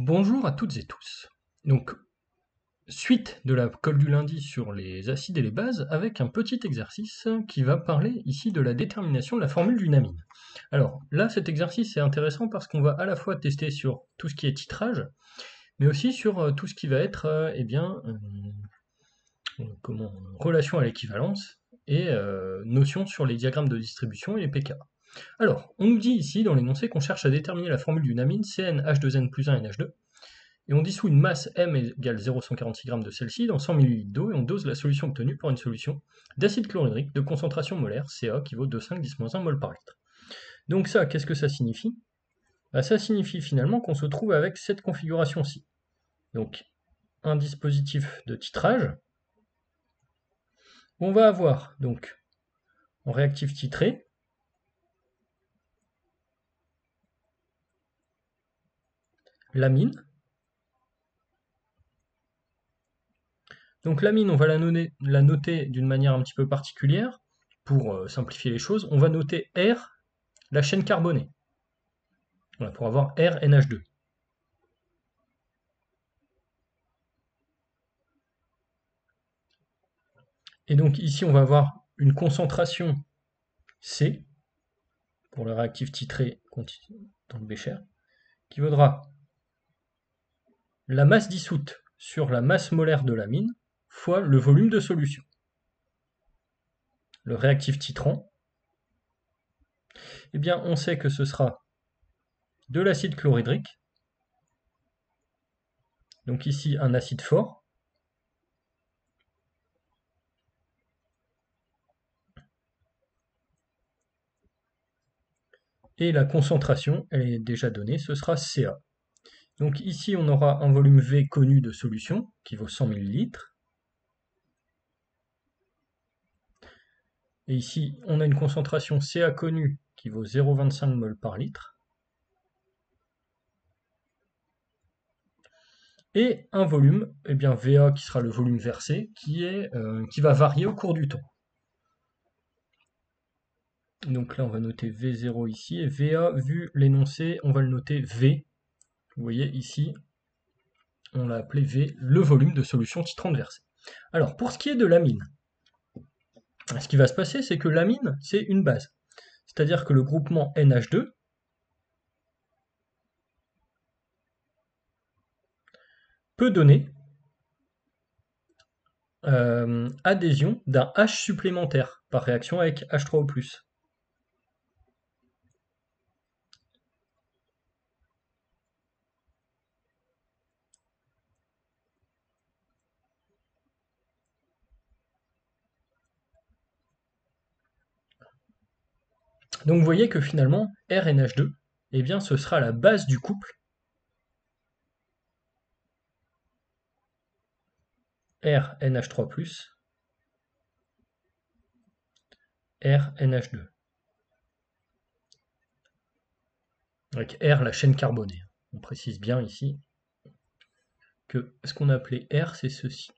Bonjour à toutes et tous. Donc, suite de la colle du lundi sur les acides et les bases, avec un petit exercice qui va parler ici de la détermination de la formule d'une amine. Alors là, cet exercice est intéressant parce qu'on va à la fois tester sur tout ce qui est titrage, mais aussi sur tout ce qui va être relation à l'équivalence et notions sur les diagrammes de distribution et les pK. Alors, on nous dit ici dans l'énoncé qu'on cherche à déterminer la formule d'une amine CnH2n plus 1 NH2, et on dissout une masse M égale 0,146 g de celle-ci dans 100 ml d'eau et on dose la solution obtenue pour une solution d'acide chlorhydrique de concentration molaire Ca qui vaut 2,5 10-1 mol par litre. Donc ça, qu'est-ce que ça signifie? Ça signifie finalement qu'on se trouve avec cette configuration-ci. Donc un dispositif de titrage. On va avoir donc en réactif titré l'amine. Donc l'amine, on va la noter d'une manière un petit peu particulière. Pour simplifier les choses, on va noter R, la chaîne carbonée. Voilà, pour avoir RNH2. Et donc ici, on va avoir une concentration C, pour le réactif titré dans le bécher, qui vaudra la masse dissoute sur la masse molaire de l'amine fois le volume de solution. Le réactif titrant, eh bien on sait que ce sera de l'acide chlorhydrique, donc ici un acide fort, et la concentration, elle est déjà donnée, ce sera Ca. Donc ici on aura un volume V connu de solution, qui vaut 100 ml, et ici on a une concentration Ca connue qui vaut 0,25 mol par litre, et un volume, eh bien VA qui sera le volume versé, qui va varier au cours du temps. Donc là on va noter V0 ici, et VA, vu l'énoncé, on va le noter V. Vous voyez ici, on l'a appelé V, le volume de solution titrante versée. Alors pour ce qui est de l'amine, ce qui va se passer, c'est que l'amine, c'est une base. C'est-à-dire que le groupement NH2 peut donner adhésion d'un H supplémentaire par réaction avec H3O+. Donc vous voyez que finalement, RNH2, eh bien, ce sera la base du couple RNH3+, RNH2. Avec R, la chaîne carbonée. On précise bien ici que ce qu'on a appelé R, c'est ceci.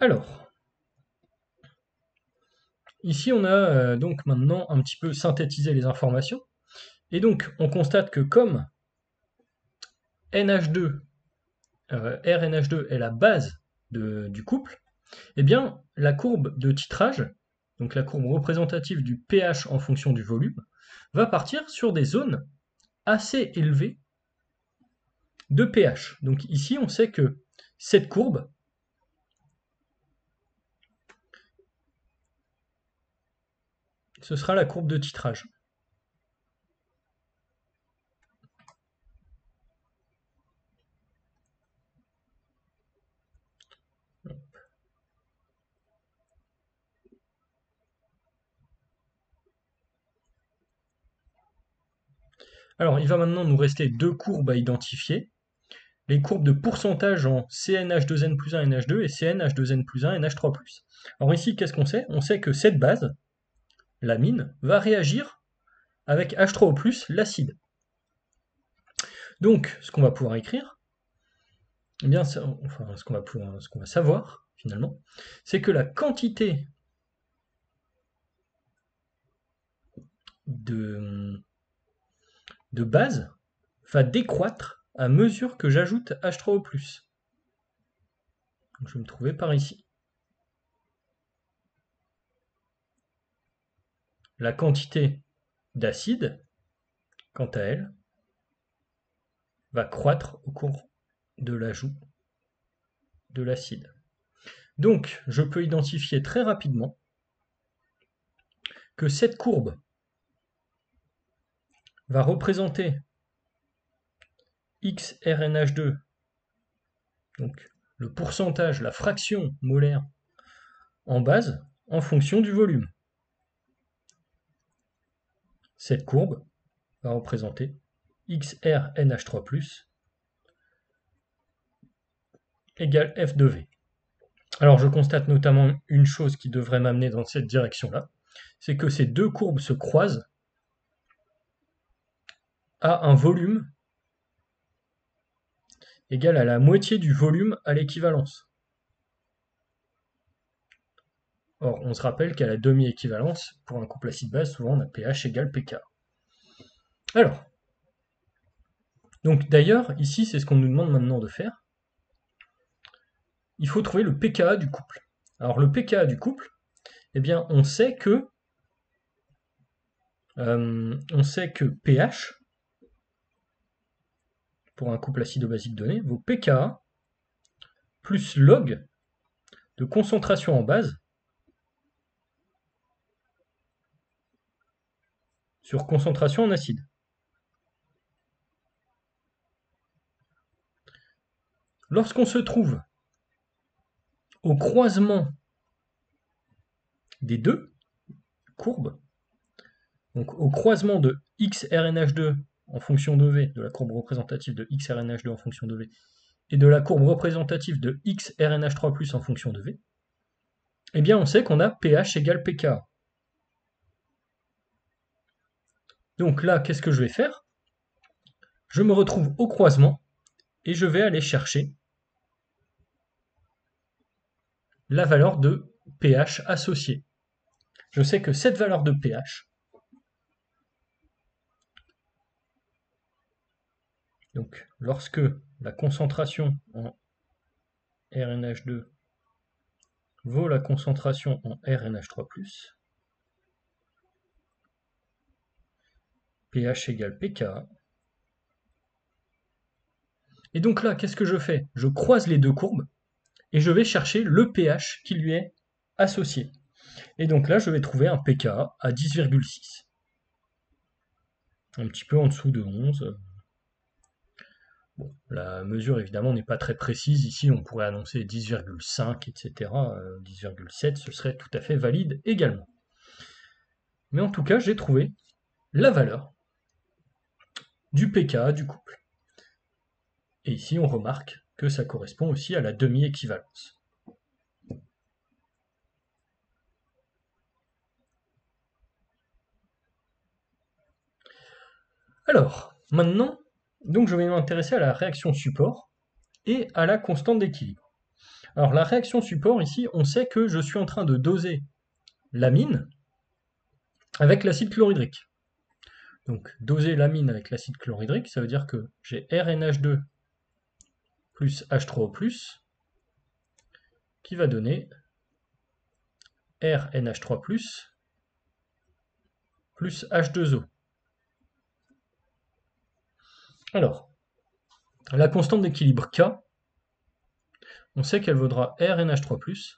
Alors, ici on a donc maintenant un petit peu synthétisé les informations. Et donc, on constate que comme NH2, RNH2 est la base du couple, eh bien, la courbe de titrage, donc la courbe représentative du pH en fonction du volume, va partir sur des zones assez élevées de pH. Donc ici, on sait que cette courbe, ce sera la courbe de titrage. Alors, il va maintenant nous rester deux courbes à identifier. Les courbes de pourcentage en CnH2n plus 1 NH2 et CnH2n plus 1 NH3+. Alors ici, qu'est-ce qu'on sait? On sait que cette base, l'amine, va réagir avec H3O+, l'acide. Donc, ce qu'on va pouvoir écrire, eh bien, ce qu'on va savoir, finalement, c'est que la quantité de base va décroître à mesure que j'ajoute H3O+. Donc je vais me trouver par ici. La quantité d'acide, quant à elle, va croître au cours de l'ajout de l'acide. Donc, je peux identifier très rapidement que cette courbe va représenter XRNH2, donc le pourcentage, la fraction molaire en base, en fonction du volume. Cette courbe va représenter XRNH3+, égale F de V. Alors je constate notamment une chose qui devrait m'amener dans cette direction-là, c'est que ces deux courbes se croisent à un volume égal à la moitié du volume à l'équivalence. Or, on se rappelle qu'à la demi-équivalence, pour un couple acide-base, souvent on a pH égale pK. Alors, donc d'ailleurs, ici, c'est ce qu'on nous demande maintenant de faire. Il faut trouver le pKa du couple. Alors, le pKa du couple, eh bien, on sait que pH, pour un couple acido-basique donné, vaut pKa plus log de concentration en base sur concentration en acide. Lorsqu'on se trouve au croisement des deux courbes, donc au croisement de XRNH2 en fonction de V, de la courbe représentative de XRNH2 en fonction de V, et de la courbe représentative de XRNH3+ en fonction de V, eh bien on sait qu'on a pH égale pKa. Donc là, qu'est-ce que je vais faire? Je me retrouve au croisement et je vais aller chercher la valeur de pH associée. Je sais que cette valeur de pH, donc lorsque la concentration en RNH2 vaut la concentration en RNH3+, pH égale pKa. Et donc là, qu'est-ce que je fais? Je croise les deux courbes et je vais chercher le pH qui lui est associé. Et donc là, je vais trouver un pKa à 10,6. Un petit peu en dessous de 11. Bon, la mesure, évidemment, n'est pas très précise. Ici, on pourrait annoncer 10,5, etc. 10,7, ce serait tout à fait valide également. Mais en tout cas, j'ai trouvé la valeur du pKa du couple. Et ici, on remarque que ça correspond aussi à la demi-équivalence. Alors, maintenant, donc je vais m'intéresser à la réaction support et à la constante d'équilibre. Alors la réaction support, ici, on sait que je suis en train de doser l'amine avec l'acide chlorhydrique. Donc doser l'amine avec l'acide chlorhydrique, ça veut dire que j'ai RNH2 plus H3O+, qui va donner RNH3+, plus H2O. Alors, la constante d'équilibre K, on sait qu'elle vaudra RNH3+,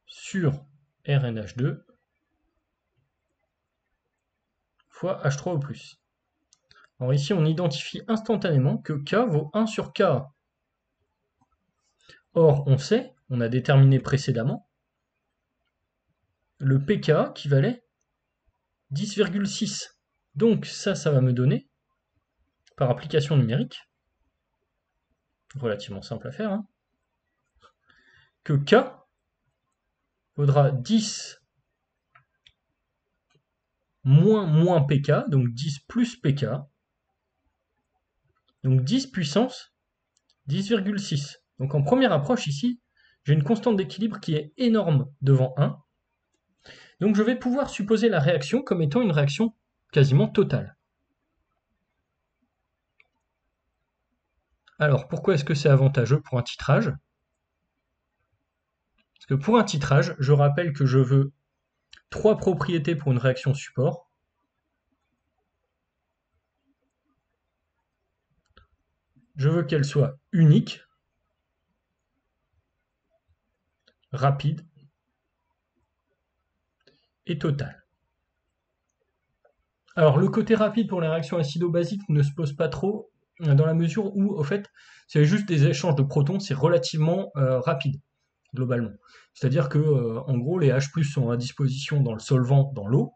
sur RNH2 fois H3O+. Alors ici, on identifie instantanément que K vaut 1 sur Ka. Or, on sait, on a déterminé précédemment, le pKa qui valait 10,6. Donc ça va me donner, par application numérique, relativement simple à faire, hein, que K vaudra 10 moins pK, donc 10 plus pK, Donc 10 puissance 10,6. Donc en première approche ici, j'ai une constante d'équilibre qui est énorme devant 1. Donc je vais pouvoir supposer la réaction comme étant une réaction quasiment totale. Alors pourquoi est-ce que c'est avantageux pour un titrage? Parce que pour un titrage, je rappelle que je veux 3 propriétés pour une réaction support. Je veux qu'elle soit unique, rapide et totale. Alors le côté rapide pour les réactions acido-basiques ne se pose pas trop, dans la mesure où, au fait, c'est juste des échanges de protons, c'est relativement rapide, globalement. C'est-à-dire que, en gros, les H+ sont à disposition dans le solvant, dans l'eau,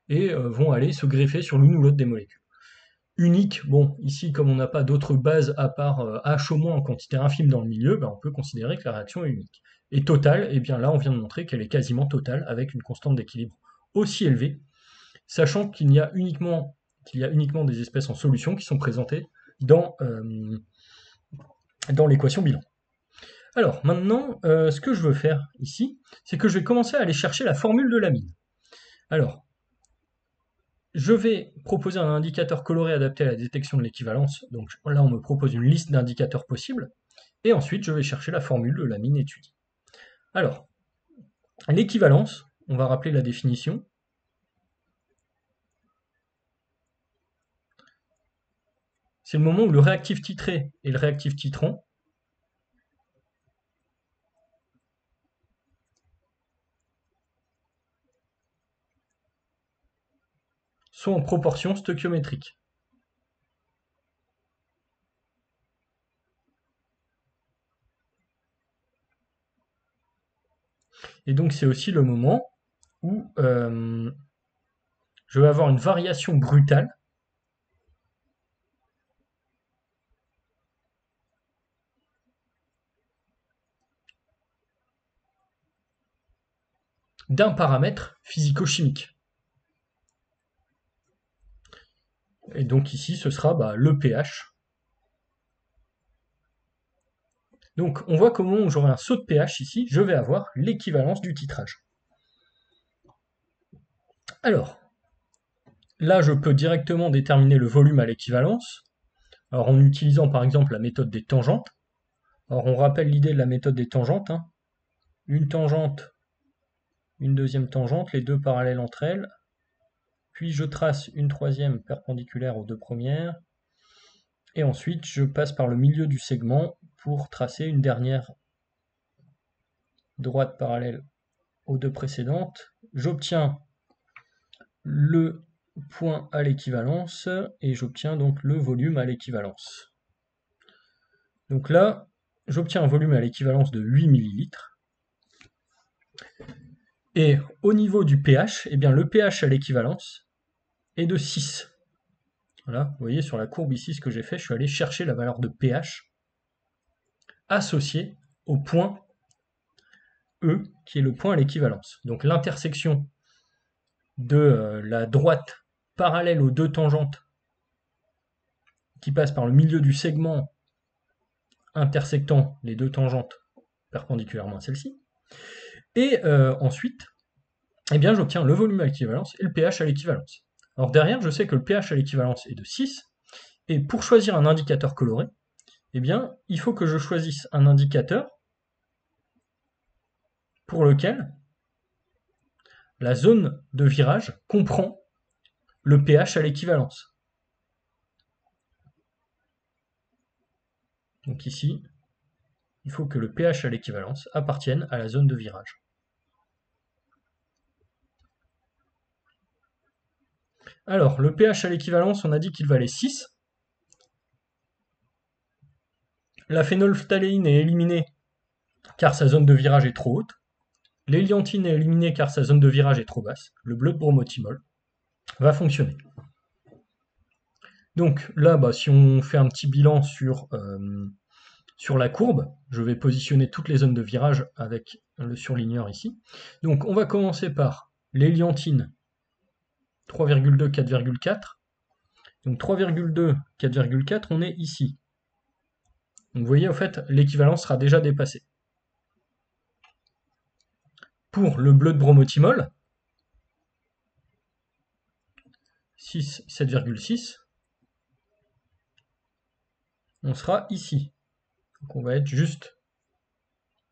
et vont aller se greffer sur l'une ou l'autre des molécules. Unique, bon, ici, comme on n'a pas d'autre base à part H au moins en quantité infime dans le milieu, ben, on peut considérer que la réaction est unique. Et totale, eh bien là, on vient de montrer qu'elle est quasiment totale, avec une constante d'équilibre aussi élevée, sachant qu'il y a uniquement des espèces en solution qui sont présentées dans l'équation bilan. Alors maintenant, ce que je veux faire ici, c'est que je vais commencer à aller chercher la formule de l'amine. Alors, je vais proposer un indicateur coloré adapté à la détection de l'équivalence. Donc là, on me propose une liste d'indicateurs possibles. Et ensuite, je vais chercher la formule de l'amine étudiée. Alors, l'équivalence, on va rappeler la définition. C'est le moment où le réactif titré et le réactif titrant sont en proportion stoichiométrique. Et donc c'est aussi le moment où je vais avoir une variation brutale d'un paramètre physico-chimique. Et donc ici, ce sera le pH. Donc on voit qu'au moment où j'aurai un saut de pH ici, je vais avoir l'équivalence du titrage. Alors, là je peux directement déterminer le volume à l'équivalence, alors en utilisant par exemple la méthode des tangentes. Alors on rappelle l'idée de la méthode des tangentes, hein. Une tangente, une deuxième tangente, les deux parallèles entre elles, puis je trace une troisième perpendiculaire aux deux premières, et ensuite je passe par le milieu du segment pour tracer une dernière droite parallèle aux deux précédentes. J'obtiens le point à l'équivalence et j'obtiens donc le volume à l'équivalence. Donc là, j'obtiens un volume à l'équivalence de 8 ml. Et au niveau du pH, eh bien le pH à l'équivalence est de 6. Voilà, vous voyez sur la courbe ici ce que j'ai fait, je suis allé chercher la valeur de pH associée au point E, qui est le point à l'équivalence. Donc l'intersection de la droite parallèle aux deux tangentes qui passe par le milieu du segment intersectant les deux tangentes perpendiculairement à celle-ci. Et ensuite, eh bien, j'obtiens le volume à l'équivalence et le pH à l'équivalence. Alors derrière, je sais que le pH à l'équivalence est de 6, et pour choisir un indicateur coloré, eh bien, il faut que je choisisse un indicateur pour lequel la zone de virage comprend le pH à l'équivalence. Donc ici, il faut que le pH à l'équivalence appartienne à la zone de virage. Alors, le pH à l'équivalence, on a dit qu'il valait 6. La phénylphthaléine est éliminée car sa zone de virage est trop haute. L'hélianthine est éliminée car sa zone de virage est trop basse. Le bleu de bromothymol va fonctionner. Donc là, si on fait un petit bilan sur la courbe, je vais positionner toutes les zones de virage avec le surligneur ici. Donc on va commencer par l'hélianthine 3,2, 4,4. Donc 3,2, 4,4, on est ici. Donc vous voyez, en fait, l'équivalence sera déjà dépassée. Pour le bleu de bromothymol, 6, 7,6, on sera ici. Donc on va être juste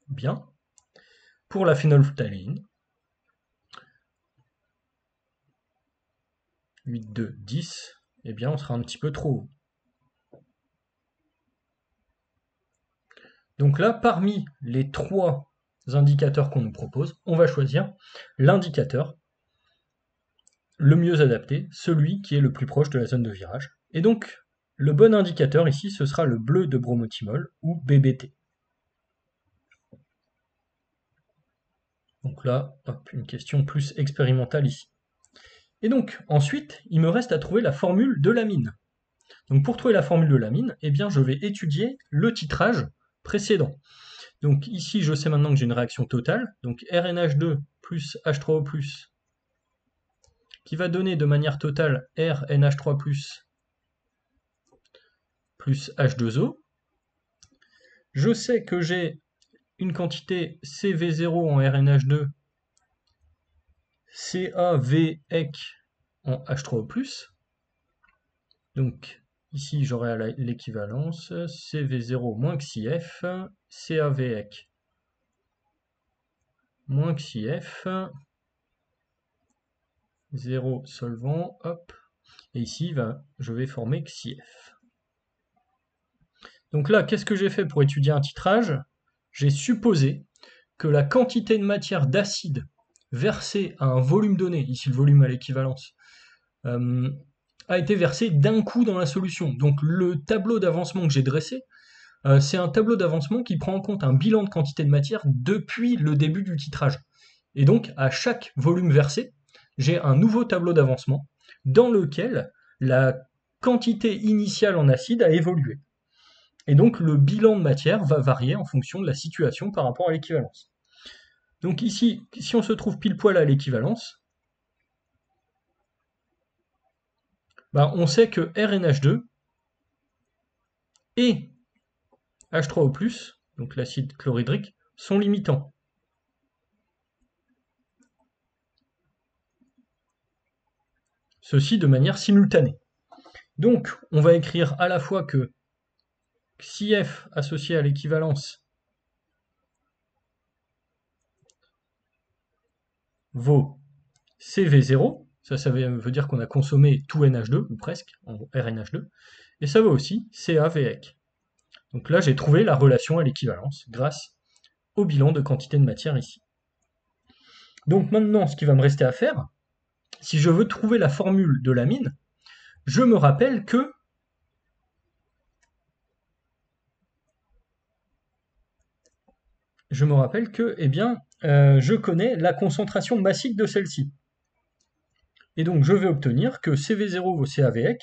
bien. Pour la phénylphtaléine, 8, 2, 10, eh bien on sera un petit peu trop haut. Donc là, parmi les 3 indicateurs qu'on nous propose, on va choisir l'indicateur le mieux adapté, celui qui est le plus proche de la zone de virage. Et donc, le bon indicateur ici, ce sera le bleu de bromothymol, ou BBT. Donc là, hop, une question plus expérimentale ici. Et donc, ensuite, il me reste à trouver la formule de l'amine. Donc pour trouver la formule de l'amine, eh bien, je vais étudier le titrage précédent. Donc ici, je sais maintenant que j'ai une réaction totale, donc RNH2 plus H3O+, qui va donner de manière totale RNH3+, plus H2O. Je sais que j'ai une quantité CV0 en RNH2, CaVec en H3O+. Donc ici, j'aurai l'équivalence CV0 moins XIF, CaVec moins XIF, 0 solvant, hop, et ici, je vais former XIF. Donc là, qu'est-ce que j'ai fait pour étudier un titrage? J'ai supposé que la quantité de matière d'acide versée à un volume donné, ici le volume à l'équivalence, a été versée d'un coup dans la solution. Donc le tableau d'avancement que j'ai dressé, c'est un tableau d'avancement qui prend en compte un bilan de quantité de matière depuis le début du titrage. Et donc à chaque volume versé, j'ai un nouveau tableau d'avancement dans lequel la quantité initiale en acide a évolué. Et donc le bilan de matière va varier en fonction de la situation par rapport à l'équivalence. Donc ici, si on se trouve pile poil à l'équivalence, on sait que RNH2 et H3O+, donc l'acide chlorhydrique, sont limitants. Ceci de manière simultanée. Donc on va écrire à la fois que XIF associé à l'équivalence vaut CV0, ça veut dire qu'on a consommé tout NH2, ou presque, en RNH2, et ça vaut aussi CaVec. Donc là, j'ai trouvé la relation à l'équivalence grâce au bilan de quantité de matière ici. Donc maintenant, ce qui va me rester à faire, si je veux trouver la formule de l'amine, je me rappelle que je connais la concentration massique de celle-ci. Et donc je vais obtenir que CV0 vaut CaVec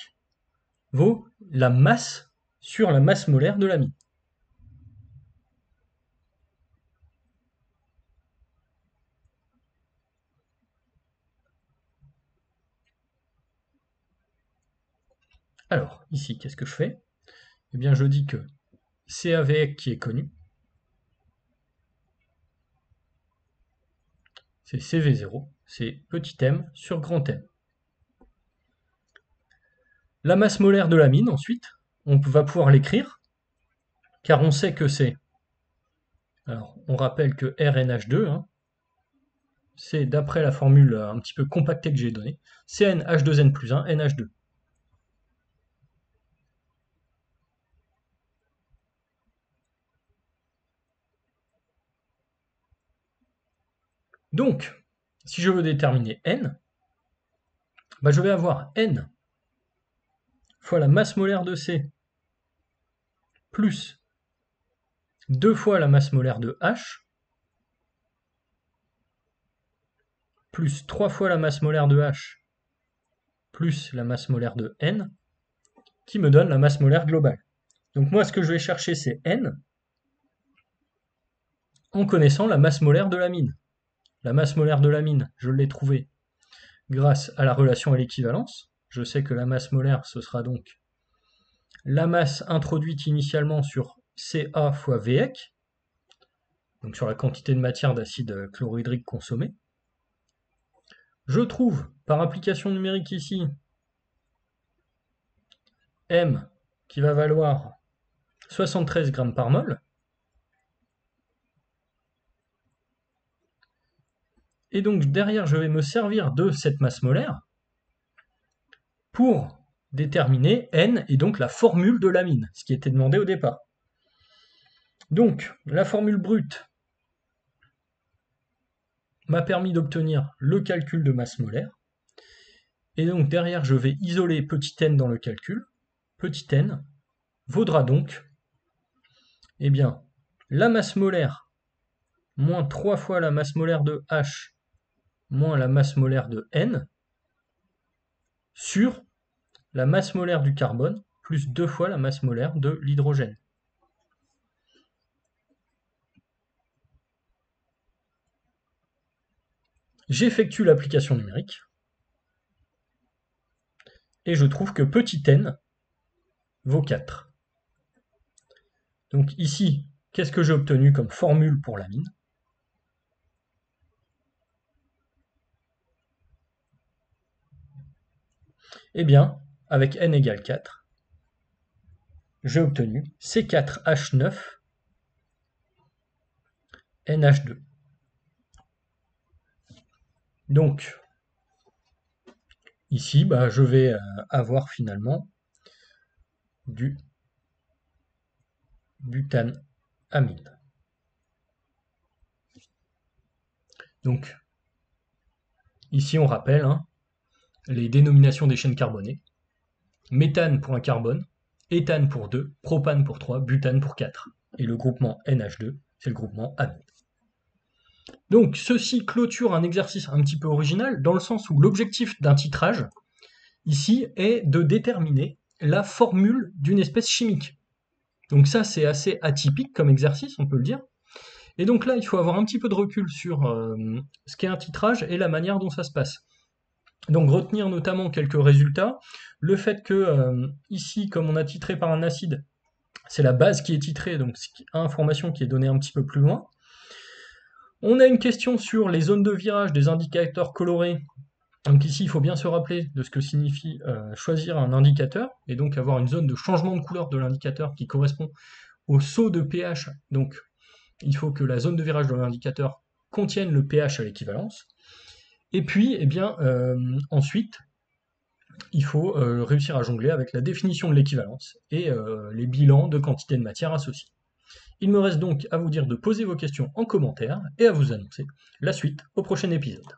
vaut la masse sur la masse molaire de l'amine. Alors, ici, qu'est-ce que je fais? Eh bien, je dis que CaVec qui est connu, c'est CV0, c'est petit m sur grand M. La masse molaire de l'amine, ensuite, on va pouvoir l'écrire, car on sait que c'est... Alors, on rappelle que RNH2, c'est d'après la formule un petit peu compactée que j'ai donnée, CnH2n plus 1, NH2. Donc, si je veux déterminer n, je vais avoir n fois la masse molaire de C plus 2 fois la masse molaire de H plus 3 fois la masse molaire de H plus la masse molaire de N qui me donne la masse molaire globale. Donc moi, ce que je vais chercher, c'est N en connaissant la masse molaire de l'amine. La masse molaire de l'amine, je l'ai trouvée grâce à la relation à l'équivalence. je sais que la masse molaire, ce sera donc la masse introduite initialement sur Ca fois Vec, donc sur la quantité de matière d'acide chlorhydrique consommée. Je trouve, par application numérique ici, M qui va valoir 73 grammes par mol. Et donc derrière, je vais me servir de cette masse molaire pour déterminer N et donc la formule de l'amine, ce qui était demandé au départ. Donc, la formule brute m'a permis d'obtenir le calcul de masse molaire. Et donc derrière, je vais isoler petit n dans le calcul. Petit n vaudra donc, eh bien, la masse molaire moins 3 fois la masse molaire de H moins la masse molaire de N sur la masse molaire du carbone plus 2 fois la masse molaire de l'hydrogène. J'effectue l'application numérique et je trouve que petit n vaut 4. Donc ici, qu'est-ce que j'ai obtenu comme formule pour l'amine? Eh bien, avec n égale 4, j'ai obtenu C4H9 NH2. Donc, ici, je vais avoir finalement du butanamine. Donc, ici on rappelle les dénominations des chaînes carbonées. Méthane pour un carbone, éthane pour 2, propane pour 3, butane pour 4. Et le groupement NH2, c'est le groupement amine. Donc ceci clôture un exercice un petit peu original, dans le sens où l'objectif d'un titrage, ici, est de déterminer la formule d'une espèce chimique. Donc ça, c'est assez atypique comme exercice, on peut le dire. Et donc là, il faut avoir un petit peu de recul sur ce qu'est un titrage et la manière dont ça se passe. Donc retenir notamment quelques résultats. Le fait que ici, comme on a titré par un acide, c'est la base qui est titrée, donc information qui est donnée un petit peu plus loin. On a une question sur les zones de virage des indicateurs colorés. Donc ici, il faut bien se rappeler de ce que signifie choisir un indicateur, et donc avoir une zone de changement de couleur de l'indicateur qui correspond au saut de pH. Donc il faut que la zone de virage de l'indicateur contienne le pH à l'équivalence. Et puis, ensuite, il faut réussir à jongler avec la définition de l'équivalence et les bilans de quantité de matière associés. Il me reste donc à vous dire de poser vos questions en commentaire et à vous annoncer la suite au prochain épisode.